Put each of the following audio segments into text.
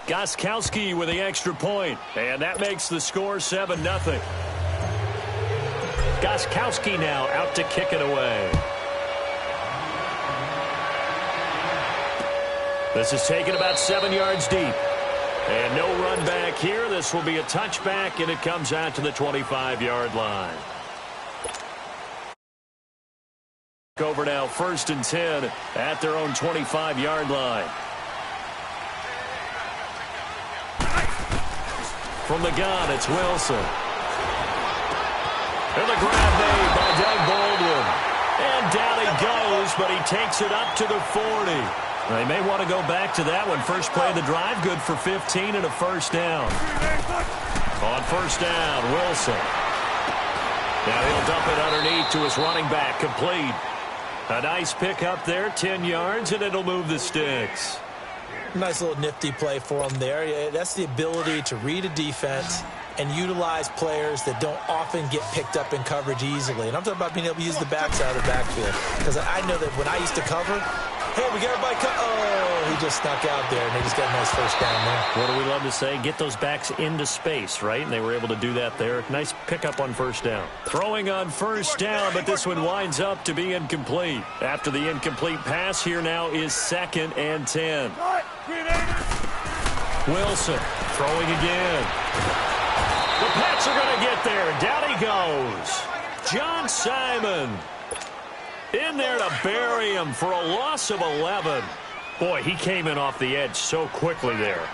Gostkowski with the extra point, and that makes the score 7-0. Gostkowski now out to kick it away. This is taken about 7 yards deep. And no run back here. This will be a touchback, and it comes out to the 25-yard line. Over now, 1st and 10 at their own 25-yard line. From the gun, it's Wilson. And the grab made by Doug Baldwin. And down he goes, but he takes it up to the 40. They may want to go back to that one. First play of the drive, good for 15 and a first down. On first down, Wilson. Now he'll dump it underneath to his running back, complete. A nice pick up there, 10 yards, and it'll move the sticks. Nice little nifty play for him there. That's the ability to read a defense and utilize players that don't often get picked up in coverage easily. And I'm talking about being able to use the backside of the backfield. Because I know that when I used to cover, hey, we got everybody oh, he just snuck out there, and they just got a nice first down there. What do we love to say? Get those backs into space, right? And they were able to do that there. Nice pickup on first down. Throwing on first down, but this one winds up to be incomplete. After the incomplete pass, here now is 2nd and 10. Wilson throwing again. The Pats are going to get there. Down he goes. John Simon in there to bury him for a loss of 11. Boy, he came in off the edge so quickly there.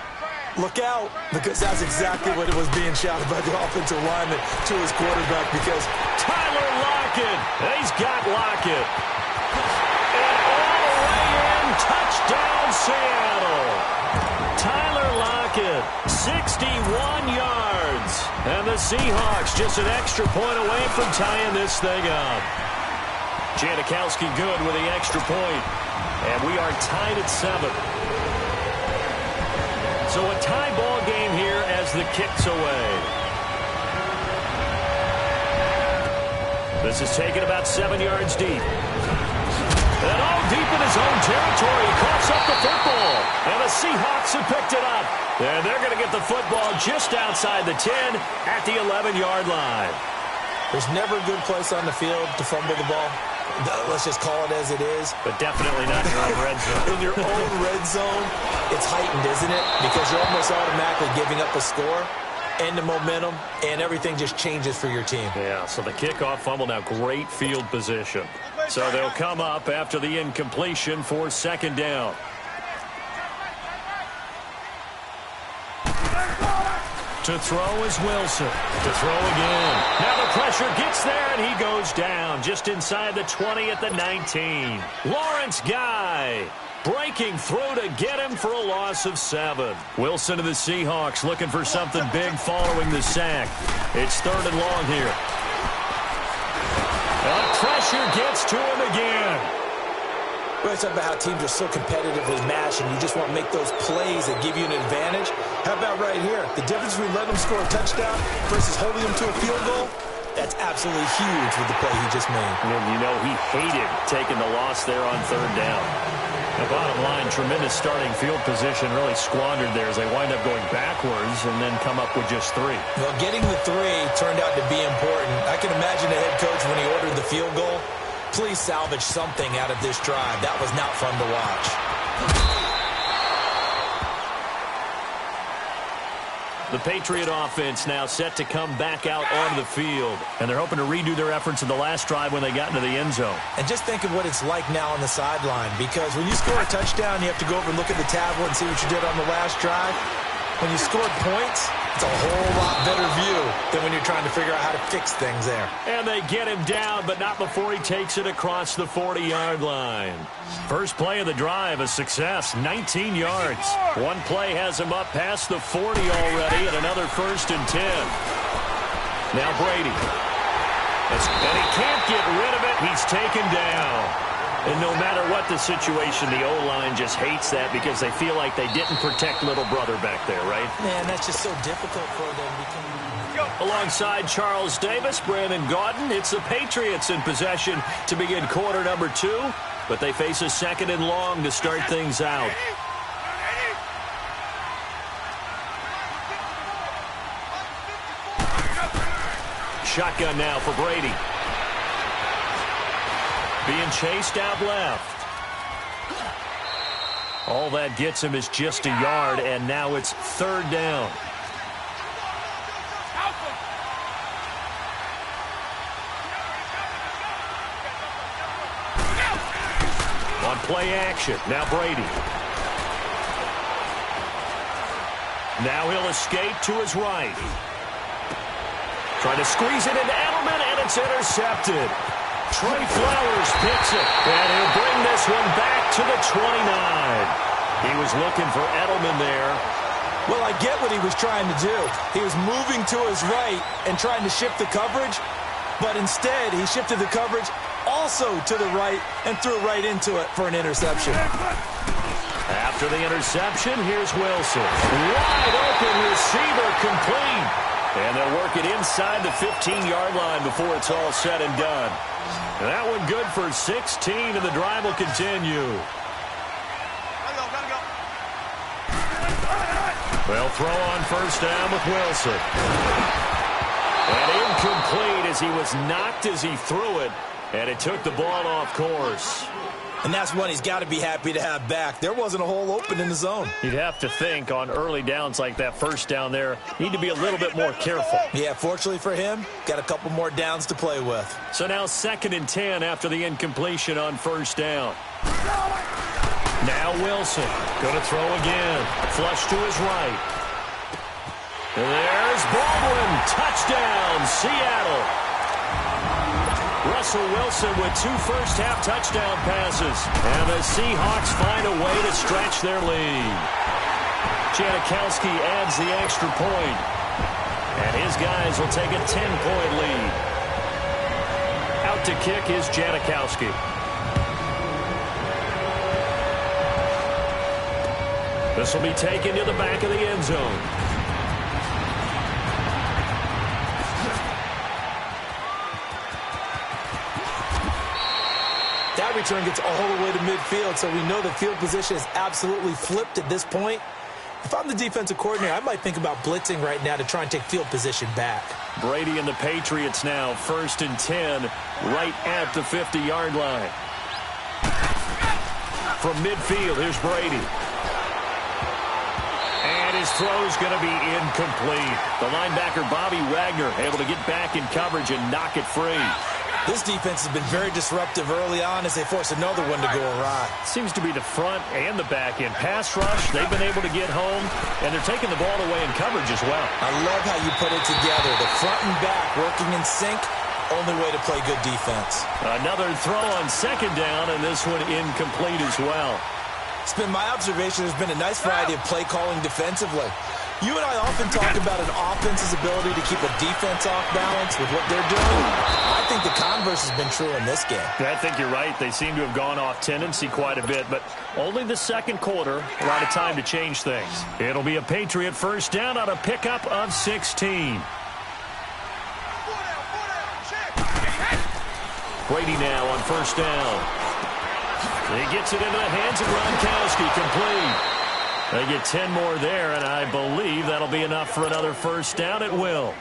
Look out, because that's exactly what it was being shouted by the offensive lineman to his quarterback, because Tyler Lockett, he's got Lockett. And all the way in, touchdown Seattle. Tyler Lockett, 61 yards. And the Seahawks just an extra point away from tying this thing up. Janikowski good with the extra point. And we are tied at 7. So a tie ball game here as the kick's away. This is taken about 7 yards deep. And all deep in his own territory. He coughs up the football. And the Seahawks have picked it up. And they're going to get the football just outside the 10 at the 11-yard line. There's never a good place on the field to fumble the ball. Let's just call it as it is. But definitely not in your own red zone. In your own red zone, it's heightened, isn't it? Because you're almost automatically giving up a score and the momentum, and everything just changes for your team. Yeah, so the kickoff fumble now, great field position. So they'll come up after the incompletion for 2nd down. To throw is Wilson. To throw again. Now the pressure gets there, and he goes down just inside the 20 at the 19. Lawrence Guy breaking through to get him for a loss of 7. Wilson to the Seahawks looking for something big following the sack. It's 3rd and long here. The pressure gets to him again. We're talking about how teams are so competitively matched, and you just want to make those plays that give you an advantage. How about right here? The difference between letting them score a touchdown versus holding them to a field goal, that's absolutely huge with the play he just made. And you know he hated taking the loss there on 3rd down. The bottom line, tremendous starting field position, really squandered there as they wind up going backwards and then come up with just 3. Well, getting the 3 turned out to be important. I can imagine the head coach when he ordered the field goal. Please salvage something out of this drive. That was not fun to watch. The Patriot offense now set to come back out onto the field. And they're hoping to redo their efforts in the last drive when they got into the end zone. And just think of what it's like now on the sideline. Because when you score a touchdown, you have to go over and look at the tablet and see what you did on the last drive. When you scored points, it's a whole lot better view than when you're trying to figure out how to fix things there. And they get him down, but not before he takes it across the 40-yard line. First play of the drive, a success, 19 yards. One play has him up past the 40 already, and another 1st and 10. Now Brady. And he can't get rid of it. He's taken down. And no matter what the situation, the O-line just hates that because they feel like they didn't protect little brother back there, right? Man, that's just so difficult for them. Alongside Charles Davis, Brandon Gaudin, it's the Patriots in possession to begin quarter number 2, but they face a 2nd and long to start things out. shotgun now for Brady. Being chased out left. All that gets him is just a yard, and now it's 3rd down. On play action, now Brady. Now he'll escape to his right. Trying to squeeze it into Edelman, and it's intercepted. Trey Flowers picks it, and he'll bring this one back to the 29. He was looking for Edelman there. Well, I get what he was trying to do. He was moving to his right and trying to shift the coverage, but instead he shifted the coverage also to the right and threw right into it for an interception. After the interception, here's Wilson. Wide open receiver, complete. And they'll work it inside the 15-yard line before it's all said and done. That one good for 16, and the drive will continue. They'll throw on first down with Wilson. And incomplete as he was knocked as he threw it, and it took the ball off course. And that's one he's got to be happy to have back. There wasn't a hole open in the zone. You'd have to think on early downs like that first down there, need to be a little bit more careful. Yeah, fortunately for him, got a couple more downs to play with. So now 2nd and 10 after the incompletion on first down. Now Wilson, going to throw again. Flush to his right. There's Baldwin. Touchdown, Seattle. Russell Wilson with 2 first-half touchdown passes. And the Seahawks find a way to stretch their lead. Janikowski adds the extra point. And his guys will take a 10-point lead. Out to kick is Janikowski. This will be taken to the back of the end zone. That return gets all the way to midfield, so we know the field position is absolutely flipped at this point. If I'm the defensive coordinator, I might think about blitzing right now to try and take field position back. Brady and the Patriots now 1st and 10 right at the 50-yard line. From midfield, here's Brady. And his throw's going to be incomplete. The linebacker, Bobby Wagner, able to get back in coverage and knock it free. This defense has been very disruptive early on as they force another one to go awry. Seems to be the front and the back end. Pass rush, they've been able to get home, and they're taking the ball away in coverage as well. I love how you put it together. The front and back working in sync, only way to play good defense. Another throw on 2nd down, and this one incomplete as well. It's been my observation there's been a nice variety of play calling defensively. You and I often talk about an offense's ability to keep a defense off balance with what they're doing. I think the converse has been true in this game. I think you're right. They seem to have gone off tendency quite a bit, but only the 2nd quarter. A lot of time to change things. It'll be a Patriot first down on a pickup of 16. Brady now on first down. He gets it into the hands of Gronkowski, complete. They get 10 more there, and I believe that'll be enough for another first down. It will.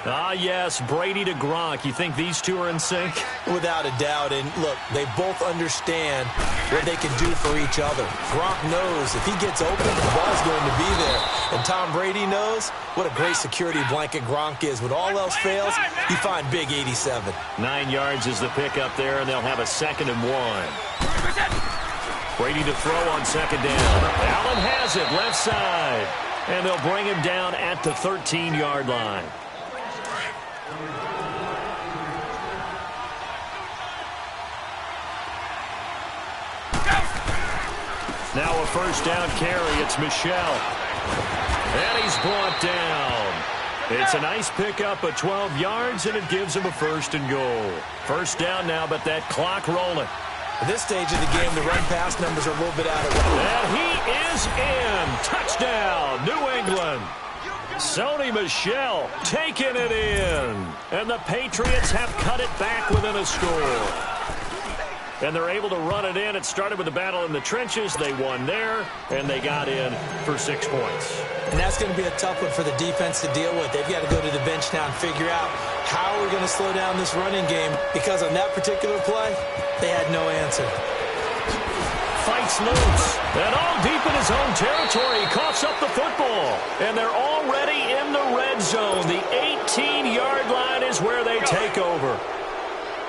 Ah, yes, Brady to Gronk. You think these two are in sync? Without a doubt. And look, they both understand what they can do for each other. Gronk knows if he gets open, the ball's going to be there. And Tom Brady knows what a great security blanket Gronk is. When all else fails, you find big 87. 9 yards is the pickup there, and they'll have a 2nd and 1. Brady to throw on 2nd down. Allen has it, left side. And they'll bring him down at the 13-yard line. Now a first down carry. It's Michel. And he's brought down. It's a nice pickup of 12 yards, and it gives him a 1st and goal. First down now, but that clock rolling. At this stage of the game, the run-pass numbers are a little bit out of whack. And he is in. Touchdown, New England. Sony Michel taking it in. And the Patriots have cut it back within a score. and they're able to run it in. It started with a battle in the trenches. They won there, and they got in for 6 points. And that's going to be a tough one for the defense to deal with. They've got to go to the bench now and figure out how we're going to slow down this running game, because on that particular play, they had no answer. Fights loose, and all deep in his own territory. He coughs up the football, and they're already in the red zone. The 18-yard line is where they take over.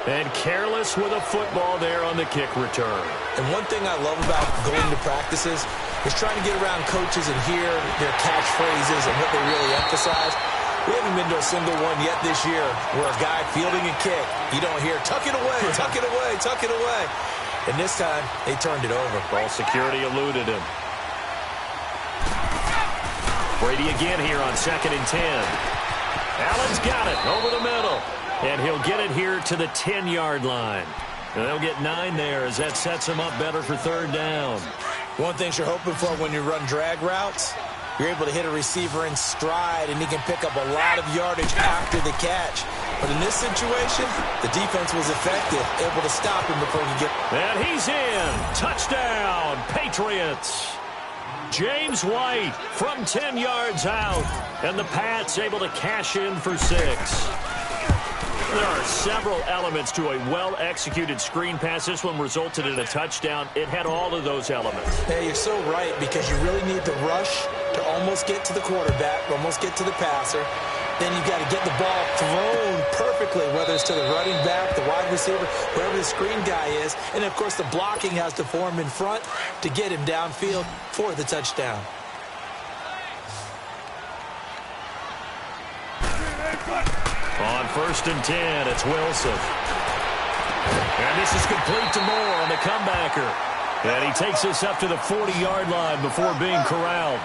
And careless with a football there on the kick return. And one thing I love about going to practices is trying to get around coaches and hear their catchphrases and what they really emphasize. We haven't been to a single one yet this year where a guy fielding a kick, you don't hear, tuck it away, tuck it away, tuck it away. And this time, they turned it over. Ball security eluded him. Brady again here on 2nd and 10. Allen's got it over the middle. And he'll get it here to the 10-yard line. And they'll get 9 there as that sets him up better for 3rd down. One thing you're hoping for when you run drag routes, you're able to hit a receiver in stride, and he can pick up a lot of yardage after the catch. But in this situation, the defense was effective, able to stop him before he could get... And he's in. Touchdown, Patriots. James White from 10 yards out. And the Pats able to cash in for 6. There are several elements to a well-executed screen pass. This one resulted in a touchdown. It had all of those elements. Yeah, you're so right, because you really need to rush to almost get to the quarterback, almost get to the passer. Then you've got to get the ball thrown perfectly, whether it's to the running back, the wide receiver, wherever the screen guy is. And, of course, the blocking has to form in front to get him downfield for the touchdown. On 1st and 10, it's Wilson. And this is complete to Moore on the comebacker. And he takes us up to the 40-yard line before being corralled.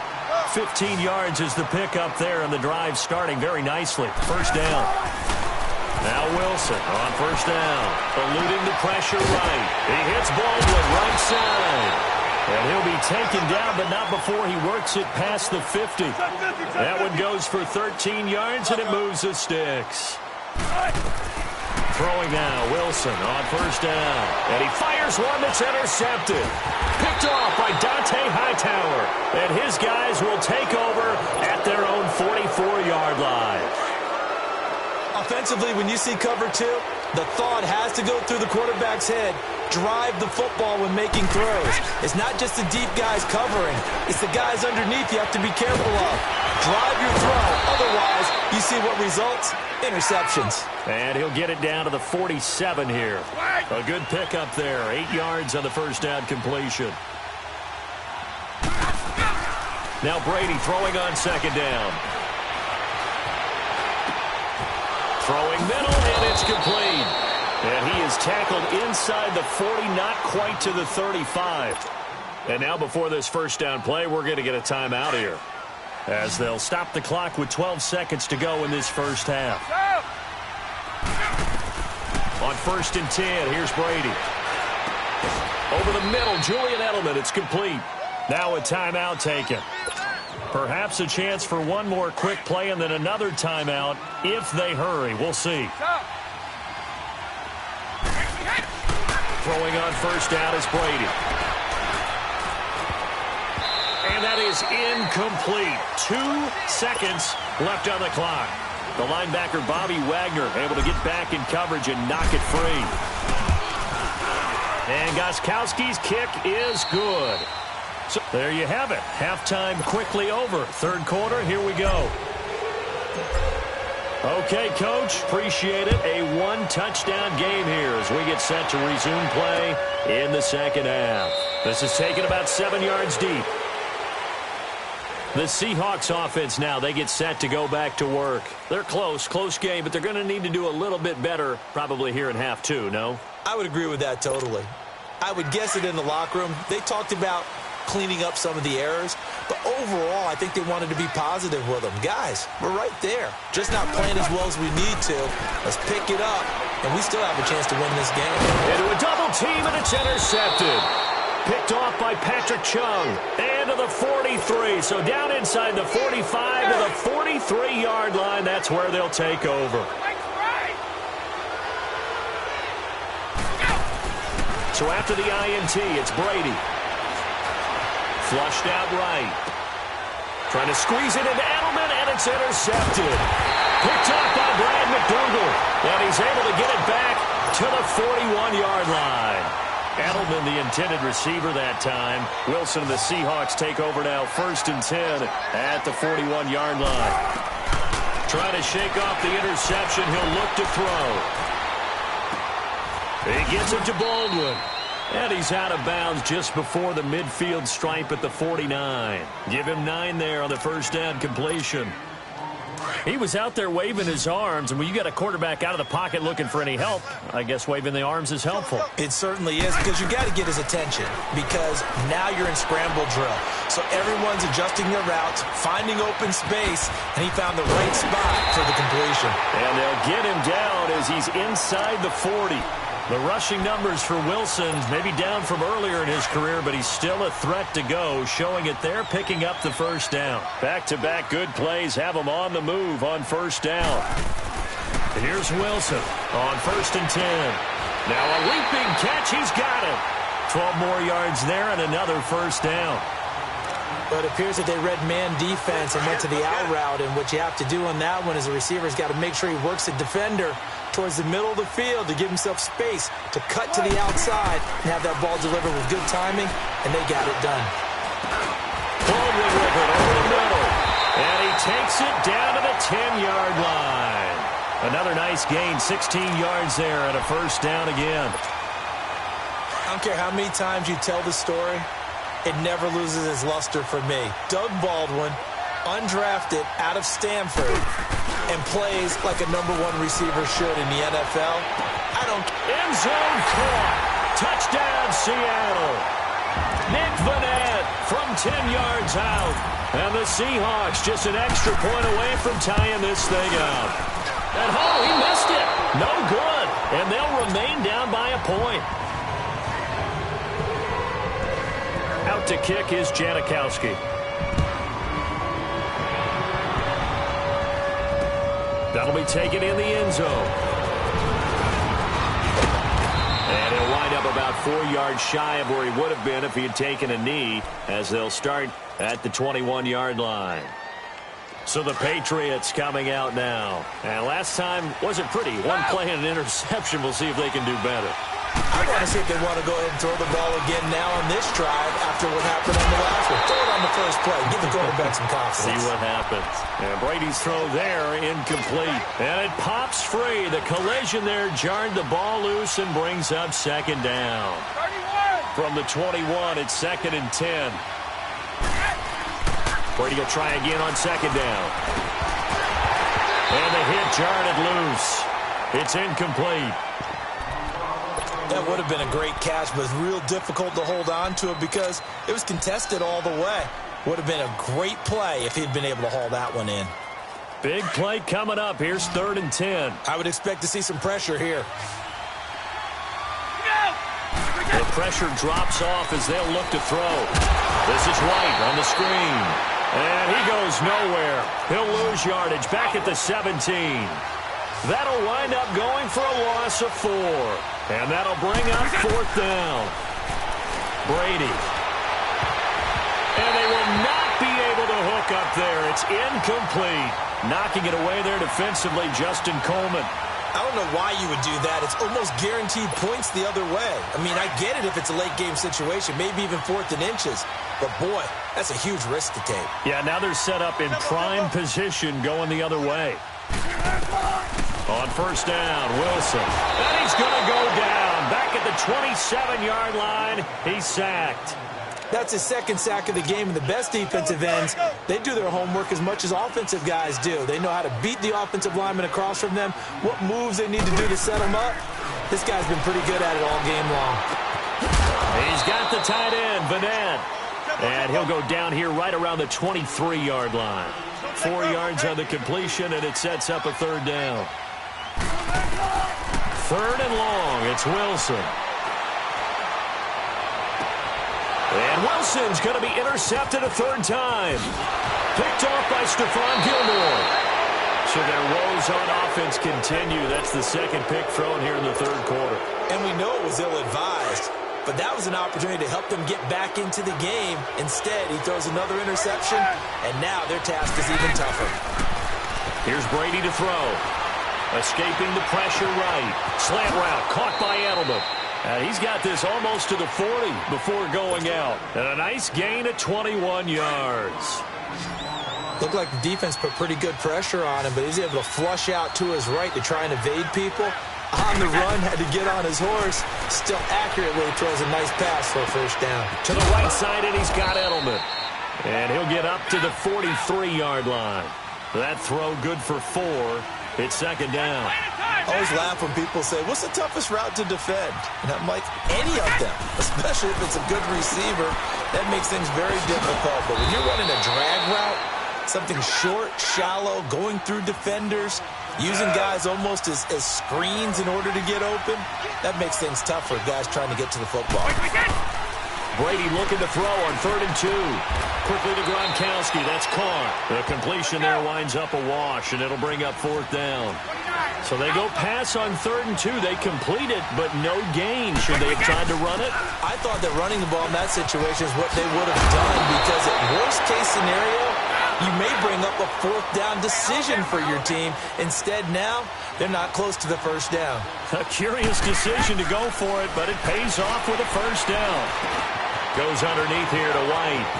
15 yards is the pickup there, and the drive starting very nicely. 1st down. Now Wilson on 1st down. Eluding the pressure right. He hits Baldwin right side. And he'll be taken down, but not before he works it past the 50. That one goes for 13 yards, and it moves the sticks. Throwing now, Wilson on 1st down. And he fires one that's intercepted. Picked off by Dante Hightower. And his guys will take over at their own 44-yard line. Offensively, when you see cover 2, the thought has to go through the quarterback's head. Drive the football when making throws. It's not just the deep guys covering. It's the guys underneath you have to be careful of. Drive your throw. Otherwise, you see what results? Interceptions. And he'll get it down to the 47 here. A good pickup there. 8 yards on the 1st down completion. Now Brady throwing on 2nd down. Throwing middle, and it's complete. And he is tackled inside the 40, not quite to the 35. And now before this 1st down play, we're going to get a timeout here, as they'll stop the clock with 12 seconds to go in this 1st half. On 1st and 10, here's Brady. Over the middle, Julian Edelman, it's complete. Now a timeout taken. Perhaps a chance for one more quick play and then another timeout if they hurry. We'll see. Throwing on 1st down is Brady. And that is incomplete. 2 seconds left on the clock. The linebacker, Bobby Wagner, able to get back in coverage and knock it free. And Gostkowski's kick is good. So there you have it. Halftime quickly over. 3rd quarter, here we go. Okay, Coach, appreciate it. A 1-touchdown game here as we get set to resume play in the 2nd half. This is taken about 7 yards deep. The Seahawks offense now, they get set to go back to work. They're close game, but they're going to need to do a little bit better probably here in half 2, no? I would agree with that totally. I would guess it in the locker room. They talked about cleaning up some of the errors, but overall, I think they wanted to be positive with them. Guys, we're right there. Just not playing as well as we need to. Let's pick it up, and we still have a chance to win this game. Into a double team, and it's intercepted. Picked off by Patrick Chung. And to the 43. So down inside the 45 to the 43-yard line. That's where they'll take over. So after the INT, it's Brady. Flushed out right. Trying to squeeze it into Edelman, and it's intercepted. Picked up by Brad McDougal. And he's able to get it back to the 41-yard line. Edelman, the intended receiver that time. Wilson and the Seahawks take over now, 1st and 10 at the 41-yard line. Trying to shake off the interception. He'll look to throw. He gets it to Baldwin. And he's out of bounds just before the midfield stripe at the 49. Give him 9 there on the first down completion. He was out there waving his arms, and when you got a quarterback out of the pocket looking for any help, I guess waving the arms is helpful. It certainly is, because you got to get his attention, because now you're in scramble drill. So everyone's adjusting their routes, finding open space, and he found the right spot for the completion. And they'll get him down as he's inside the 40. The rushing numbers for Wilson maybe down from earlier in his career, but he's still a threat to go, showing it there, picking up the first down. Back-to-back good plays have him on the move on first down. And here's Wilson on 1st and 10. Now a leaping catch, he's got it. 12 more yards there and another first down. But it appears that they read man defense and went to the out route, and what you have to do on that one is the receiver's got to make sure he works the defender towards the middle of the field to give himself space to cut to the outside and have that ball delivered with good timing, and they got it done. Baldwin with it over the middle, and he takes it down to the 10-yard line. Another nice gain, 16 yards there, and a first down again. I don't care how many times you tell the story, it never loses its luster for me. Doug Baldwin, undrafted out of Stanford, and plays like a #1 receiver should in the NFL. I don't care. End zone caught. Touchdown, Seattle. Nick Vannett from 10 yards out. And the Seahawks just an extra point away from tying this thing up. And he missed it. No good. And they'll remain down by a point. Out to kick is Janikowski. That'll be taken in the end zone. And he'll wind up about 4 yards shy of where he would have been if he had taken a knee, as they'll start at the 21-yard line. So the Patriots coming out now. And last time wasn't pretty. One play and an interception. We'll see if they can do better. I want to see if they want to go ahead and throw the ball again now on this drive after what happened on the last one. Throw it on the first play. Give the quarterback some confidence. See what happens. And Brady's throw there, incomplete. And it pops free. The collision there jarred the ball loose and brings up 2nd down. 31. From the 21, it's 2nd and 10. Brady will try again on 2nd down. And the hit jarred it loose. It's incomplete. That would have been a great catch, but it's real difficult to hold on to it because it was contested all the way. Would have been a great play if he'd been able to haul that one in. Big play coming up. Here's 3rd and 10. I would expect to see some pressure here. The pressure drops off as they'll look to throw. This is White on the screen. And he goes nowhere. He'll lose yardage back at the 17. That'll wind up going for a loss of 4. And that'll bring up 4th down. Brady. And they will not be able to hook up there. It's incomplete. Knocking it away there defensively, Justin Coleman. I don't know why you would do that. It's almost guaranteed points the other way. I mean, I get it if it's a late game situation, maybe even 4th and inches. But, boy, that's a huge risk to take. Yeah, now they're set up in prime position going the other way. On 1st down, Wilson. And he's going to go down. Back at the 27-yard line. He's sacked. That's his 2nd sack of the game, and the best defensive ends, they do their homework as much as offensive guys do. They know how to beat the offensive lineman across from them, what moves they need to do to set them up. This guy's been pretty good at it all game long. He's got the tight end, Vannett. And he'll go down here right around the 23-yard line. 4 yards on the completion, and it sets up a 3rd down. 3rd and long, it's Wilson. And Wilson's going to be intercepted a 3rd time. Picked off by Stephon Gilmore. So their woes on offense continue. That's the second pick thrown here in the third quarter. And we know it was ill-advised, but that was an opportunity to help them get back into the game. Instead, he throws another interception, and now their task is even tougher. Here's Brady to throw. Escaping the pressure right. Slant route caught by Edelman. He's got this almost to the 40 before going out. And a nice gain of 21 yards. Looked like the defense put pretty good pressure on him, but he's able to flush out to his right to try and evade people. On the run, had to get on his horse. Still accurately throws a nice pass for a first down. To the right side, and he's got Edelman. And he'll get up to the 43-yard line. That throw good for 4. It's second down. I always laugh when people say, what's the toughest route to defend? And I'm like, any of them, especially if it's a good receiver. That makes things very difficult. But when you're running a drag route, something short, shallow, going through defenders, using guys almost as screens in order to get open, that makes things tough for guys trying to get to the football. Brady looking to throw on 3rd and 2. Quickly to Gronkowski. That's caught. The completion there winds up a wash, and it'll bring up 4th down. So they go pass on 3rd and 2. They complete it, but no gain. Should they have tried to run it? I thought that running the ball in that situation is what they would have done, because at worst-case scenario, you may bring up a 4th down decision for your team. Instead, now, they're not close to the first down. A curious decision to go for it, but it pays off with a first down. Goes underneath here to White.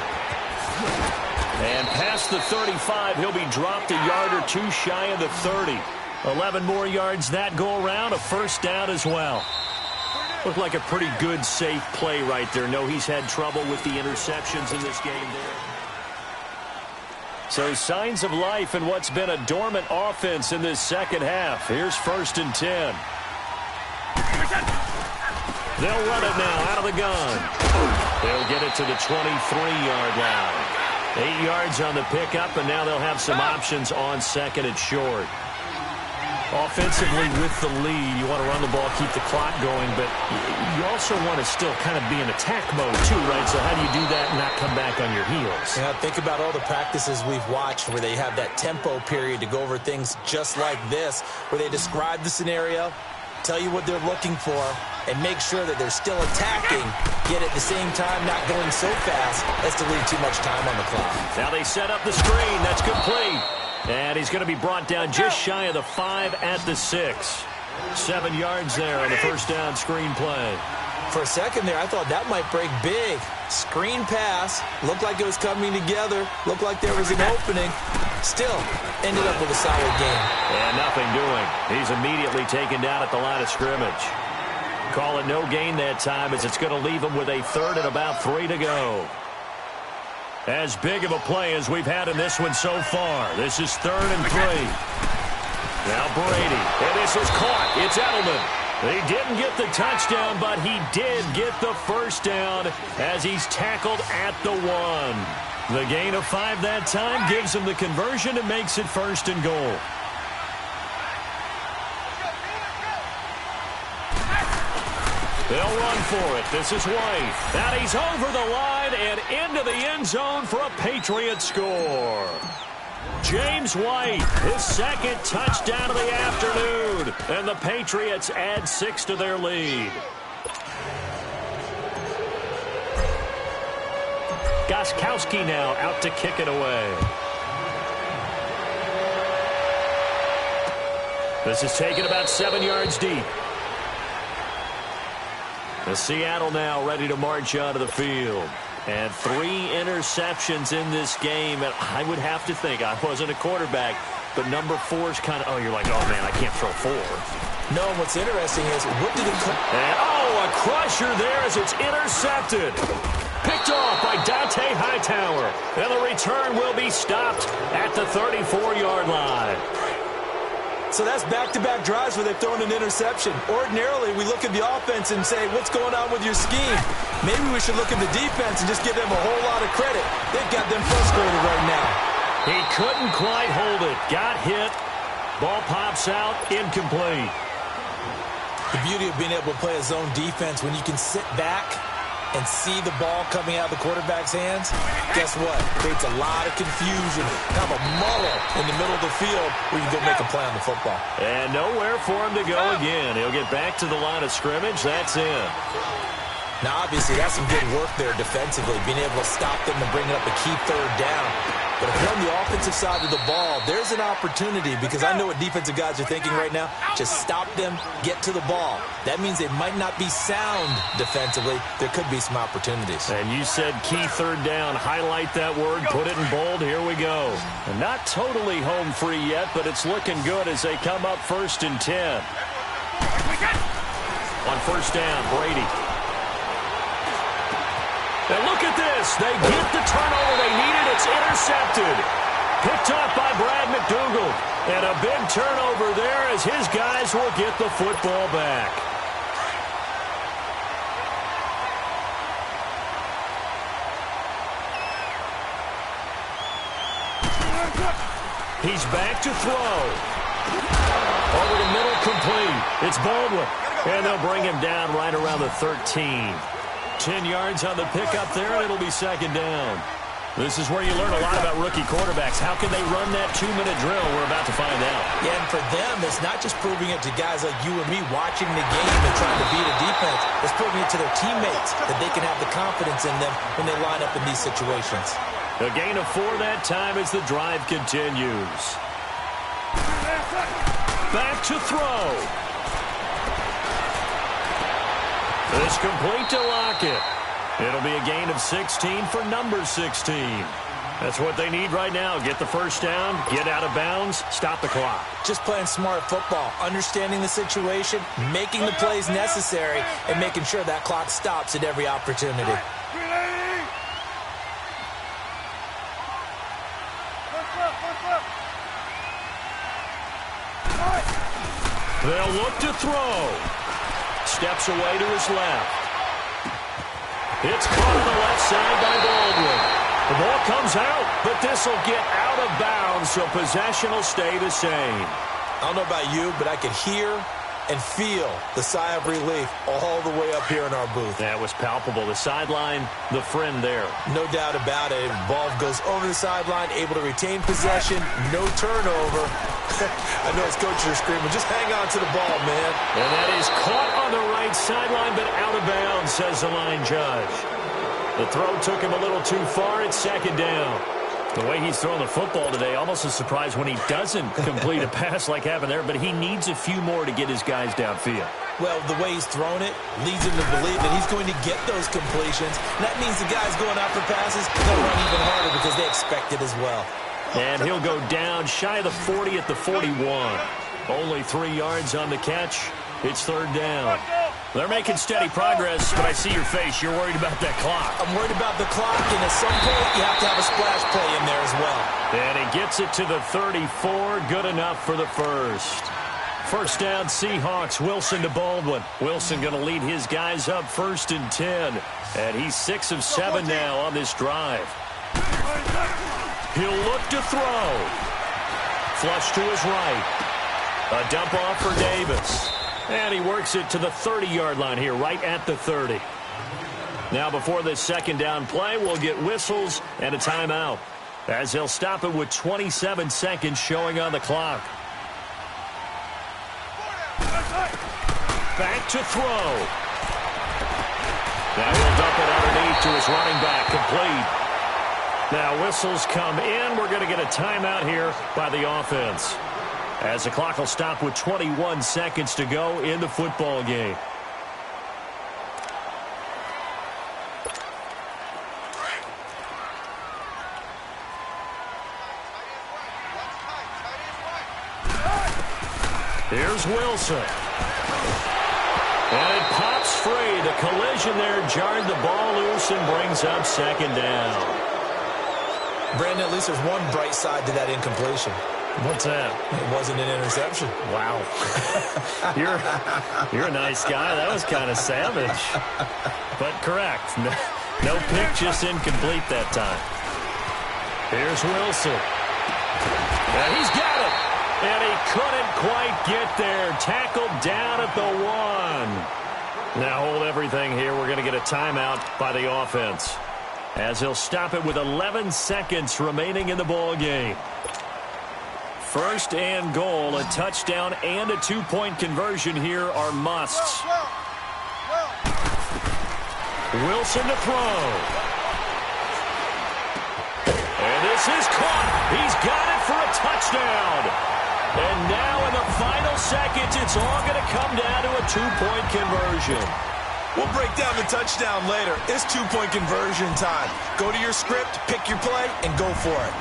And past the 35, he'll be dropped a yard or 2 shy of the 30. 11 more yards that go around, a first down as well. Looked like a pretty good, safe play right there. No, he's had trouble with the interceptions in this game there. So signs of life in what's been a dormant offense in this second half. Here's 1st and 10. They'll run it now out of the gun. They'll get it to the 23-yard line. 8 yards on the pickup, and now they'll have some options on 2nd and short. Offensively with the lead, you want to run the ball, keep the clock going, but you also want to still kind of be in attack mode too, right? So how do you do that and not come back on your heels? Yeah, think about all the practices we've watched where they have that tempo period to go over things just like this, where they describe the scenario, tell you what they're looking for, and make sure that they're still attacking, yet at the same time not going so fast as to leave too much time on the clock. Now they set up the screen. That's complete. And he's going to be brought down just shy of the 5 at the 6. 7 yards there on the first down screen play. For a second there, I thought that might break big. Screen pass. Looked like it was coming together. Looked like there was an opening. Still, ended up with a solid game. And nothing doing. He's immediately taken down at the line of scrimmage. Call it no gain that time, as it's going to leave him with a 3rd and about 3 to go. As big of a play as we've had in this one so far. This is 3rd and 3. Now Brady. And this is caught. It's Edelman. He didn't get the touchdown, but he did get the first down as he's tackled at the 1. The gain of 5 that time gives him the conversion and makes it 1st and goal. They'll run for it. This is White. And he's over the line and into the end zone for a Patriot score. James White, his 2nd touchdown of the afternoon. And the Patriots add 6 to their lead. Gostkowski now out to kick it away. This is taken about 7 yards deep. The Seattle now ready to march onto the field. And 3 interceptions in this game. And I would have to think, I wasn't a quarterback, but number 4 is kind of, oh, you're like, oh, man, I can't throw 4. No, what's interesting is, what did it come? And, oh, a crusher there as it's intercepted. Picked off by Dante Hightower. And the return will be stopped at the 34-yard line. So that's back-to-back drives where they've thrown an interception. Ordinarily, we look at the offense and say, what's going on with your scheme? Maybe we should look at the defense and just give them a whole lot of credit. They've got them frustrated right now. He couldn't quite hold it. Got hit. Ball pops out. Incomplete. The beauty of being able to play a zone defense when you can sit back and see the ball coming out of the quarterback's hands, guess what? Creates a lot of confusion, kind of a muddle in the middle of the field where you can go make a play on the football. And nowhere for him to go again. He'll get back to the line of scrimmage. That's in. Now, obviously, that's some good work there defensively, being able to stop them and bring up a key third down. But if you're on the offensive side of the ball, there's an opportunity, because I know what defensive guys are thinking right now. Just stop them, get to the ball. That means they might not be sound defensively. There could be some opportunities. And you said key third down. Highlight that word, put it in bold. Here we go. And not totally home free yet, but it's looking good as they come up 1st and 10. On 1st down, Brady. And look at this. They get the turnover they needed. It's intercepted. Picked off by Brad McDougald. And a big turnover there as his guys will get the football back. He's back to throw. Over the middle, complete. It's Baldwin. And they'll bring him down right around the 13. 10 yards on the pickup there, and it'll be 2nd down. This is where you learn a lot about rookie quarterbacks. How can they run that 2-minute drill? We're about to find out. Yeah, and for them, it's not just proving it to guys like you and me watching the game and trying to beat a defense. It's proving it to their teammates that they can have the confidence in them when they line up in these situations. A gain of 4 that time as the drive continues. Back to throw. It's complete to Lockett. It'll be a gain of 16 for number 16. That's what they need right now. Get the 1st down, get out of bounds, stop the clock. Just playing smart football, understanding the situation, making the plays necessary, and making sure that clock stops at every opportunity. They'll look to throw. Steps away to his left. It's caught on the left side by Baldwin. The ball comes out, but this will get out of bounds, so possession will stay the same. I don't know about you, but I could hear and feel the sigh of relief all the way up here in our booth. That was palpable. The sideline, the friend there. No doubt about it. Ball goes over the sideline, able to retain possession, no turnover. I know his coaches are screaming, just hang on to the ball, man. And that is caught on the right sideline, but out of bounds, says the line judge. The throw took him a little too far. It's 2nd down. The way he's throwing the football today, almost a surprise when he doesn't complete a pass like happened there, but he needs a few more to get his guys downfield. Well, the way he's thrown it leads him to believe that he's going to get those completions. And that means the guys going after passes, they'll run even harder because they expect it as well. And he'll go down shy of the 40 at the 41. Only 3 yards on the catch. It's 3rd down. They're making steady progress, but I see your face. You're worried about that clock. I'm worried about the clock, and at some point, you have to have a splash play in there as well. And he gets it to the 34. Good enough for the 1st. 1st down, Seahawks. Wilson to Baldwin. Wilson going to lead his guys up 1st and 10. And he's 6 of 7 now on this drive. He'll look to throw. Flush to his right. A dump off for Davis. And he works it to the 30-yard line here, right at the 30. Now before this 2nd down play, we'll get whistles and a timeout, as they'll stop it with 27 seconds showing on the clock. Back to throw. Now he'll dump it underneath to his running back, complete. Now whistles come in. We're going to get a timeout here by the offense, as the clock will stop with 21 seconds to go in the football game. Here's Wilson. And it pops free. The collision there jarred the ball loose and brings up 2nd down. Brandon, at least there's one bright side to that incompletion. What's that? It wasn't an interception. Wow. You're a nice guy. That was kind of savage. But correct. No pick, just incomplete that time. Here's Wilson. And he's got it. And he couldn't quite get there. Tackled down at the 1. Now hold everything here. We're going to get a timeout by the offense, as he'll stop it with 11 seconds remaining in the ball game. First and goal, a touchdown and a two-point conversion here are musts. Wilson to throw. And this is caught. He's got it for a touchdown. And now in the final seconds, it's all going to come down to a two-point conversion. We'll break down the touchdown later. It's two-point conversion time. Go to your script, pick your play, and go for it.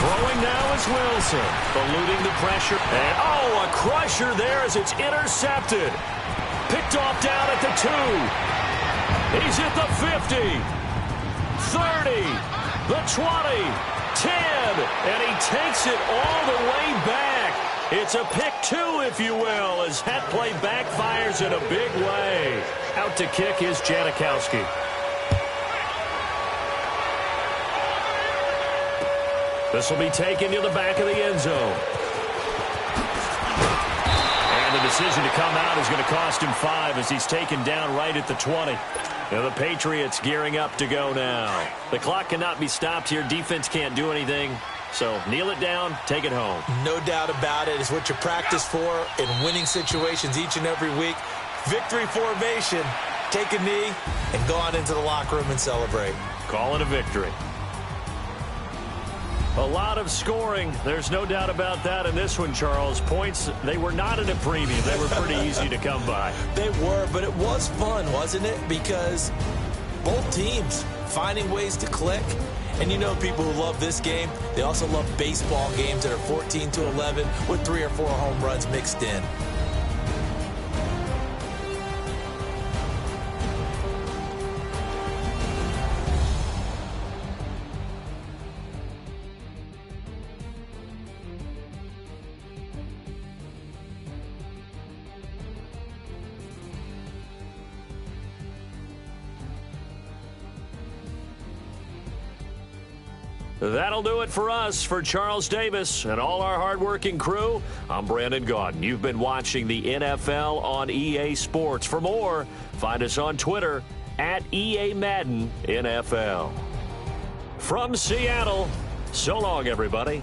Throwing now is Wilson, eluding the pressure. And, a crusher there as it's intercepted. Picked off down at the 2. He's at the 50, 30, the 20. 10, and he takes it all the way back. It's a pick 2, if you will, as that play backfires in a big way. Out to kick is Janikowski. This will be taken to the back of the end zone. And the decision to come out is going to cost him 5 as he's taken down right at the 20. Now the Patriots gearing up to go now. The clock cannot be stopped here. Defense can't do anything. So kneel it down, take it home. No doubt about it. It's what you practice for in winning situations each and every week. Victory formation. Take a knee and go on into the locker room and celebrate. Call it a victory. A lot of scoring. There's no doubt about that in this one, Charles. Points, they were not at a premium. They were pretty easy to come by. They were, but it was fun, wasn't it? Because both teams finding ways to click. And you know people who love this game, they also love baseball games that are 14-11 with 3 or 4 home runs mixed in. That'll do it for us. For Charles Davis and all our hardworking crew, I'm Brandon Gaudin. You've been watching the NFL on EA Sports. For more, find us on Twitter at EA Madden NFL. From Seattle, so long, everybody.